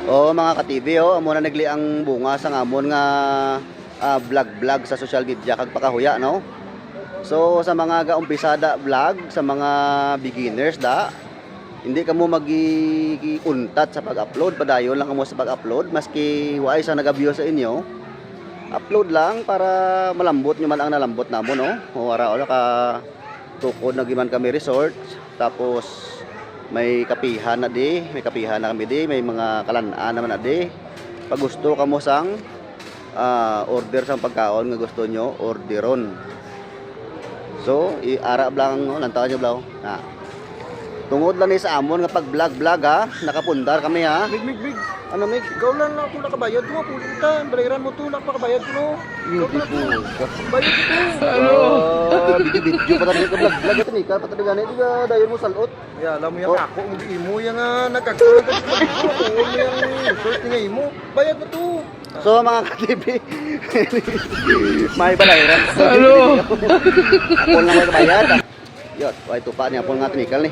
Oo mga ka-TV, amo na nagli ang bunga sa ngamon nga vlog sa social media kag pakahuya, no? So sa mga gaumpisada vlog, sa mga beginners da, hindi kamo magi-untat sa pag-upload, padayon lang kamo sa pag-upload maski waay sa nag-view sa inyo. Upload lang para malambot nyo man ang nalambot namo, no? O ara ka tukod na giman kami resort, tapos may kapihan na di, may kapihan na kami di, may mga kalanaan naman na di. Pag gusto kamo sang order sang pagkaon nga gusto nyo, orderon. So, i-arab lang no, lantaw nyo blaw. Na. Tungod lang ni sa amon nga pag vlog ha, nakapundar kami ha. Mig. Ano mig? Ikaw lang na kung nakabayad mo, pulitan. Balayaran mo to, napakabayad ko no. Hindi po. Bayad ko to. Video pa talaga vlog ito ni ka patalaga ni diba dayon mo salot. Ya, alam mo yung ako, hindi mo yung nagkagkulang ka dito. Oo, yung resort nga mo. Bayad mo to. So mga ka-TV, may balayaran. Ano? Ako lang may bayad. Yot, ito pa niya po nga tinikal ni.